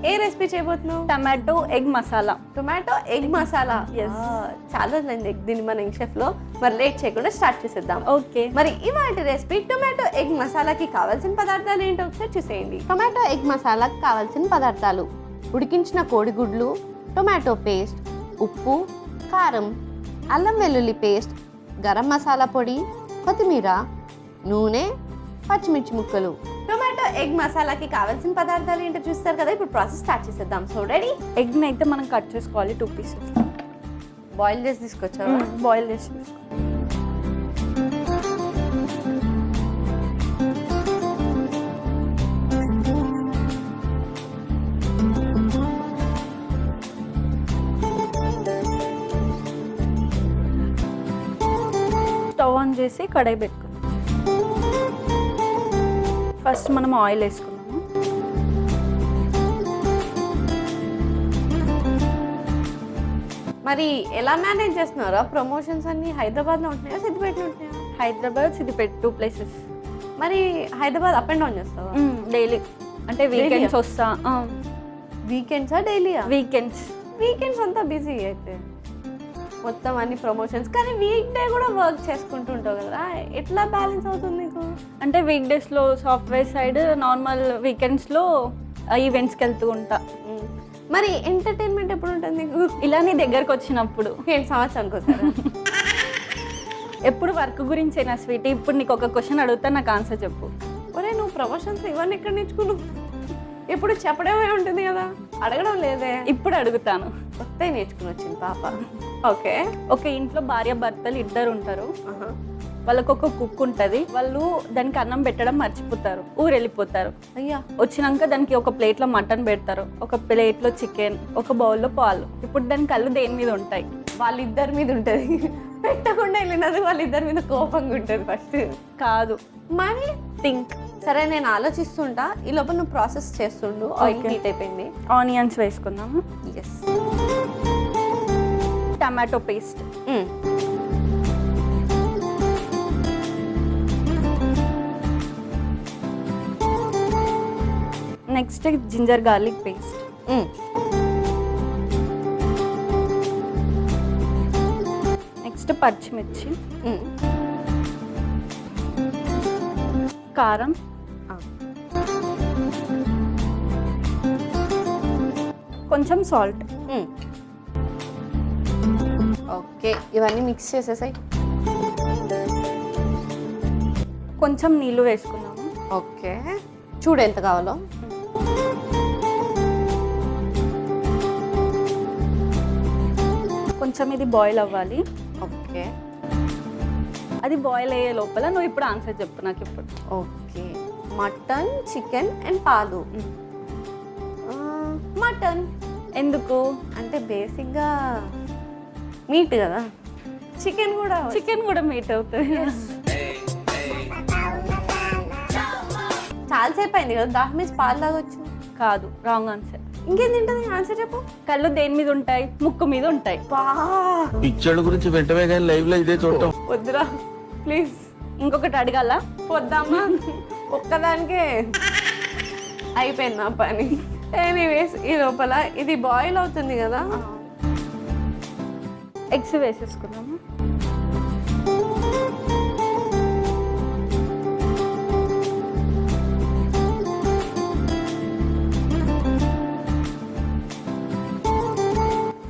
ఏ recipe చేయబోతున్నావు? Tomato egg masala. Tomato egg masala. చాలా రోజులైంది ఎగ్ దీన్ని మన షెఫ్ లో. మరి లేట్ చేయకుండా స్టార్ట్ చేసేద్దాం. ఓకే. మరి ఇవాళ రెసిపీ టొమాటో ఎగ్ మసాలాకి కావాల్సిన పదార్థాలు ఏంటో ఒకసారి చూసేయండి. టొమాటో ఎగ్ మసాలాకి కావాల్సిన పదార్థాలు: ఉడికించిన కోడిగుడ్లు, టొమాటో పేస్ట్, ఉప్పు, కారం, అల్లం వెల్లుల్లి పేస్ట్, గరం మసాలా పొడి, కొత్తిమీర, నూనె, పచ్చిమిర్చి ముక్కలు. టొమాటో ఎగ్ మసాలాకి కావాల్సిన పదార్థాలు ఏంటో చూస్తారు కదా. ఇప్పుడు ప్రాసెస్ స్టార్ట్ చేసేద్దాం. So ready. ఎగ్ని అయితే మనం కట్ చేసుకోవాలి 2 pieces. బాయిల్ చేసి తీసుకొచ్చావా? బాయిల్ చేసి తీసుకో. స్టవ్ ఆన్ చేసి కడాయి పెట్టుకుందాం. ఫస్ట్ మనం ఆయిల్ వేసుకున్నాము. మరి ఎలా మేనేజ్ చేస్తున్నారా? ప్రమోషన్స్ అన్ని హైదరాబాద్లో ఉంటున్నాయా, సిద్దిపేటలో ఉంటున్నాయా? హైదరాబాద్, సిద్దిపేట 2 places. మరి హైదరాబాద్ అప్ అండ్ డౌన్ చేస్తావా? డైలీ అంటే వీకెండ్స్ వస్తా. వీకెండ్సా డైలీయా? వీకెండ్స్ అంతా బిజీ అయితే మొత్తం అన్ని ప్రమోషన్స్. కానీ వీక్ డే కూడా వర్క్ చేసుకుంటుంటావు కదా, ఎట్లా బ్యాలెన్స్ అవుతుంది నీకు? అంటే వీక్ డేస్లో సాఫ్ట్వేర్ సైడ్, నార్మల్ వీకెండ్స్లో ఈవెంట్స్కి వెళ్తూ ఉంటా. మరి ఎంటర్టైన్మెంట్ ఎప్పుడు ఉంటుంది నీకు? ఇలా నీ దగ్గరకు వచ్చినప్పుడు. ఏంటి సంవత్సరానికి వస్తారా? ఎప్పుడు వర్క్ గురించేనా స్వీటీ? ఇప్పుడు నీకు ఒక క్వశ్చన్ అడుగుతా, నాకు ఆన్సర్ చెప్పు. ఒరే నువ్వు ప్రమోషన్స్ ఇవన్నీ ఎక్కడ నేర్చుకున్నావు? ఎప్పుడు చెప్పడమే ఉంటుంది కదా, అడగడం లేదే. ఇప్పుడు అడుగుతాను. కొత్త నేర్చుకుని వచ్చింది పాప. ఓకే. ఒక ఇంట్లో భార్య భర్తలు 2 ఉంటారు. వాళ్ళకు ఒక కుక్ ఉంటుంది. వాళ్ళు దానికి అన్నం పెట్టడం మర్చిపోతారు, ఊరు వెళ్ళిపోతారు. అయ్యా. వచ్చినాక దానికి ఒక ప్లేట్లో మటన్ పెడతారు, ఒక ప్లేట్లో చికెన్, ఒక బౌల్లో పాలు. ఇప్పుడు దాని కళ్ళు దేని మీద ఉంటాయి? వాళ్ళిద్దరి మీద ఉంటుంది. పెట్టకుండా వెళ్ళినది వాళ్ళిద్దరి మీద కోపంగా ఉంటుంది ఫస్ట్. కాదు, మరి థింక్. సరే నేను ఆలోచిస్తుంటా, ఈ లోపల నువ్వు ప్రాసెస్ చేస్తుండు. ఆయిల్ హీట్ అయిపోయింది. ఆనియన్స్ వేసుకుందాము. Yes. Tomato paste, next ginger garlic paste, next పచ్చిమిర్చి, కారం, కొంచెం సాల్ట్. ఓకే, ఇవన్నీ మిక్స్ చేసేసాయి. కొంచెం నీళ్ళు వేసుకున్నాము. ఓకే, చూడు ఎంత కావాలో. కొంచెం ఇది బాయిల్ అవ్వాలి. ఓకే, అది బాయిల్ అయ్యే లోపల నువ్వు ఇప్పుడు ఆన్సర్ చెప్పు నాకు ఇప్పుడు. ఓకే, మటన్, చికెన్ అండ్ పాలు. మటన్ ఎందుకు అంటే బేసిక్గా మీట్ కదా. చికెన్ కూడా మీట్ అవుతుంది. చాలాసేపు అయింది కదా, దాని మీద పాలు తాగొచ్చు. కాదు, రాంగ్ ఆన్సర్. ఇంకేం తింటుంది? ఆన్సర్ చెప్పు. కళ్ళు దేని మీద ఉంటాయి? ముక్కు మీద ఉంటాయి. పిక్చర్ గురించి వెంటనే కానీ లైవ్ లో ఇదే చూడటం వద్దురా ప్లీజ్. ఇంకొకటి అడగాల? వద్దామా, ఒక్కదానికే అయిపోయింది నా పని. ఎనీవేస్, ఈ లోపల ఇది బాయిల్ అవుతుంది కదా. ఎగ్స్ వేసేసుకున్నాము.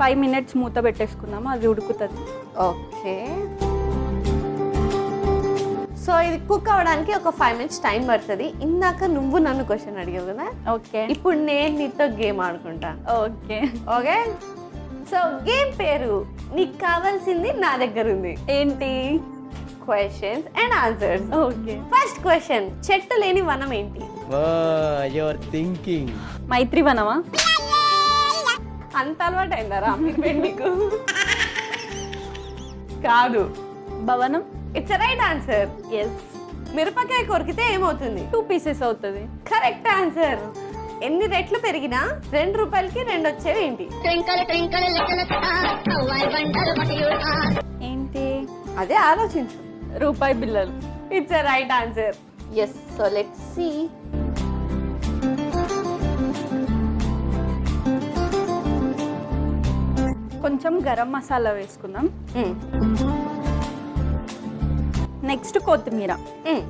ఫైవ్ మినిట్స్ మూత పెట్టేసుకున్నాము, అది ఉడుకుతుంది. ఓకే, సో ఇది కుక్ అవ్వడానికి ఒక 5 minutes టైం పడుతుంది. ఇందాక నువ్వు నన్ను క్వశ్చన్ అడిగావు కదా. ఓకే, ఇప్పుడు నేను నీతో గేమ్ ఆడుకుంటా. ఓకే ఓకే, సో గేమ్ పేరు నీకు కావాల్సింది నా దగ్గర ఉంది. ఏంటి? Questions and answers. Okay. First question, చెట్టు లేని వనం ఏంటి? Your thinking. మైత్రి వనమా? అంత అలవాటు అయిందారా మీకు? కాదు, భవనం. It's right answer. ఎస్. మిరపకాయ కొరికితే ఏమవుతుంది? 2 pieces అవుతుంది. Correct answer. ఎన్ని రెట్లు పెరిగినా 2 రూపాయలకి 2 వచ్చేవి ఏంటి? ఏంటి? అదే ఆలోచించు. రూపాయి బిల్లలు. It's right answer. Yes, so let's see. కొంచెం గరం మసాలా వేసుకుందాం. మ్మ్. నెక్స్ట్ కొత్తిమీర. మ్మ్.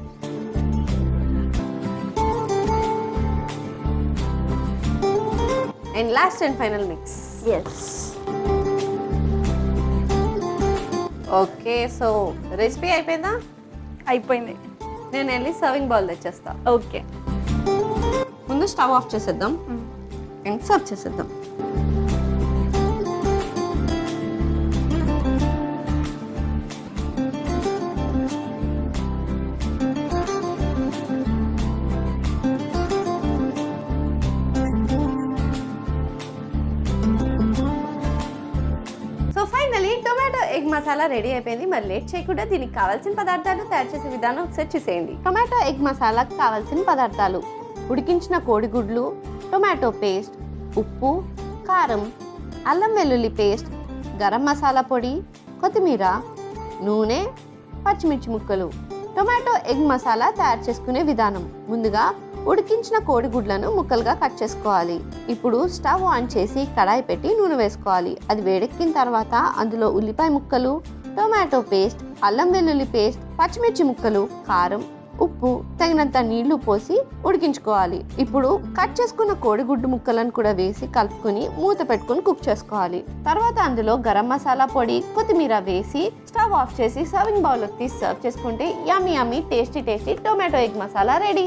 And last and final mix. Yes. Okay, so recipe అయిపోయిందా? అయిపోయింది. నేను వెళ్ళి సర్వింగ్ బౌల్ తెచ్చేస్తా. ఓకే. ముందు స్టవ్ ఆఫ్ చేసేద్దాం అండ్ సర్వ్ చేసేద్దాం. So finally tomato egg masala ready అయిపోయింది. మరి లేట్ చేయకుండా దీనికి కావాల్సిన పదార్థాలు తయారు చేసే విధానం ఒకసారి చూసేయండి. టొమాటో ఎగ్ మసాలాకు కావాల్సిన పదార్థాలు: ఉడికించిన కోడిగుడ్లు, టొమాటో పేస్ట్, ఉప్పు, కారం, అల్లం వెల్లుల్లి పేస్ట్, గరం మసాలా పొడి, కొత్తిమీర, నూనె, పచ్చిమిర్చి ముక్కలు. టొమాటో ఎగ్ మసాలా తయారు చేసుకునే విధానం: ముందుగా ఉడికించిన కోడిగుడ్లను ముక్కలుగా కట్ చేసుకోవాలి. ఇప్పుడు స్టవ్ ఆన్ చేసి కడాయి పెట్టి నూనె వేసుకోవాలి. అది వేడెక్కిన తర్వాత అందులో ఉల్లిపాయ ముక్కలు, టొమాటో పేస్ట్, అల్లం వెల్లుల్లి పేస్ట్, పచ్చిమిర్చి ముక్కలు, కారం, ఉప్పు, తగినంత నీళ్లు పోసి ఉడికించుకోవాలి. ఇప్పుడు కట్ చేసుకున్న కోడిగుడ్డు ముక్కలను కూడా వేసి కలుపుకొని మూత పెట్టుకొని కుక్ చేసుకోవాలి. తర్వాత అందులో గరం మసాలా పొడి, కొత్తిమీర వేసి స్టవ్ ఆఫ్ చేసి సర్వింగ్ బౌల్లోకి తీసి సర్వ్ చేసుకుంటే yummy yummy tasty tasty tomato egg masala ready.